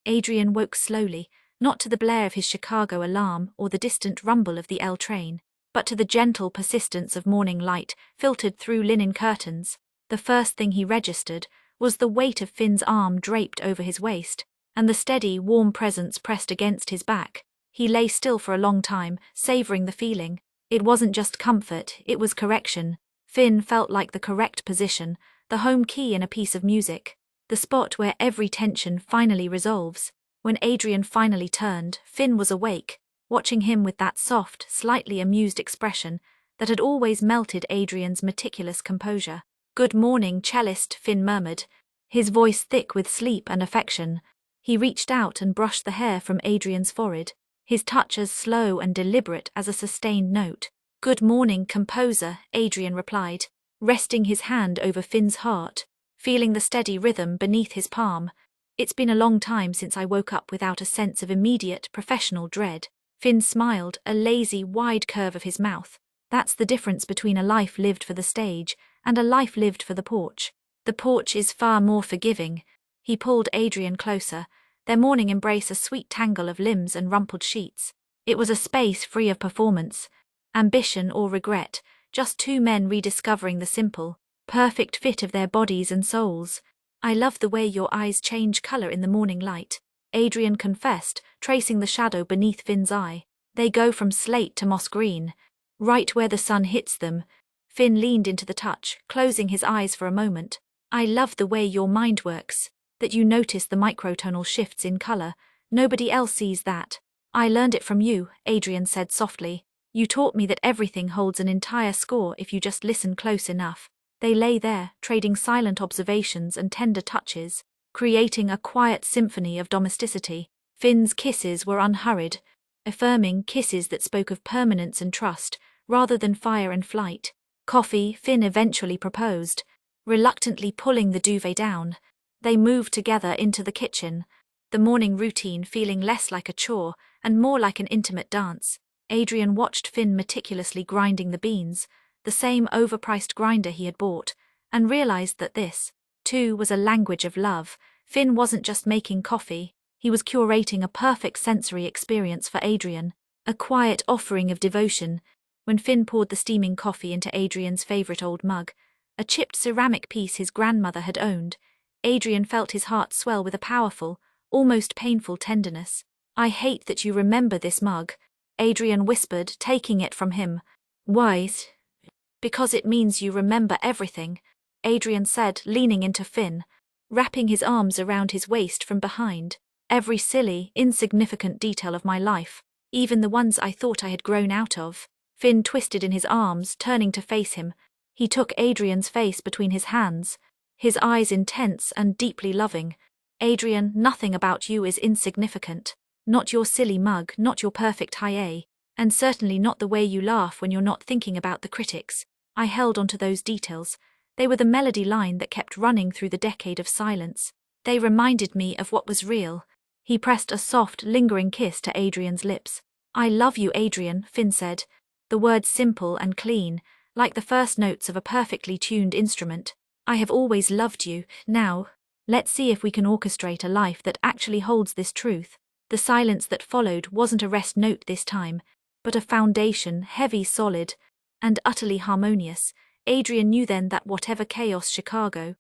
Adrian woke slowly, not to the blare of his Chicago alarm or the distant rumble of the L train, but to the gentle persistence of morning light filtered through linen curtains. The first thing he registered was the weight of Finn's arm draped over his waist, and the steady, warm presence pressed against his back. He lay still for a long time, savouring the feeling. It wasn't just comfort, it was correction. Finn felt like the correct position, the home key in a piece of music, the spot where every tension finally resolves. When Adrian finally turned, Finn was awake, watching him with that soft, slightly amused expression that had always melted Adrian's meticulous composure. "Good morning, cellist," Finn murmured, his voice thick with sleep and affection. He reached out and brushed the hair from Adrian's forehead, his touch as slow and deliberate as a sustained note. "Good morning, composer," Adrian replied, resting his hand over Finn's heart, feeling the steady rhythm beneath his palm. "It's been a long time since I woke up without a sense of immediate, professional dread." Finn smiled, a lazy, wide curve of his mouth. "That's the difference between a life lived for the stage and a life lived for the porch. The porch is far more forgiving." He pulled Adrian closer, their morning embrace a sweet tangle of limbs and rumpled sheets. It was a space free of performance, ambition or regret, just two men rediscovering the simple, perfect fit of their bodies and souls. "I love the way your eyes change colour in the morning light," Adrian confessed, tracing the shadow beneath Finn's eye. "They go from slate to moss green, right where the sun hits them." Finn leaned into the touch, closing his eyes for a moment. "I love the way your mind works, that you notice the microtonal shifts in colour. Nobody else sees that." "I learned it from you," Adrian said softly. "You taught me that everything holds an entire score if you just listen close enough." They lay there, trading silent observations and tender touches, creating a quiet symphony of domesticity. Finn's kisses were unhurried, affirming kisses that spoke of permanence and trust, rather than fire and flight. "Coffee," Finn eventually proposed, reluctantly pulling the duvet down. They moved together into the kitchen, the morning routine feeling less like a chore and more like an intimate dance. Adrian watched Finn meticulously grinding the beans, the same overpriced grinder he had bought, and realized that this, too, was a language of love. Finn wasn't just making coffee, he was curating a perfect sensory experience for Adrian, a quiet offering of devotion. When Finn poured the steaming coffee into Adrian's favorite old mug, a chipped ceramic piece his grandmother had owned, Adrian felt his heart swell with a powerful, almost painful tenderness. "I hate that you remember this mug," Adrian whispered, taking it from him. "Why?" "Because it means you remember everything," Adrian said, leaning into Finn, wrapping his arms around his waist from behind. "Every silly, insignificant detail of my life, even the ones I thought I had grown out of." Finn twisted in his arms, turning to face him. He took Adrian's face between his hands, his eyes intense and deeply loving. "Adrian, nothing about you is insignificant. Not your silly mug, not your perfect high A, and certainly not the way you laugh when you're not thinking about the critics." I held onto those details. They were the melody line that kept running through the decade of silence. They reminded me of what was real. He pressed a soft, lingering kiss to Adrian's lips. "I love you, Adrian," Finn said, the words simple and clean, like the first notes of a perfectly tuned instrument. "I have always loved you. Now, let's see if we can orchestrate a life that actually holds this truth." The silence that followed wasn't a rest note this time, but a foundation, heavy, solid, and utterly harmonious. Adrian knew then that whatever chaos Chicago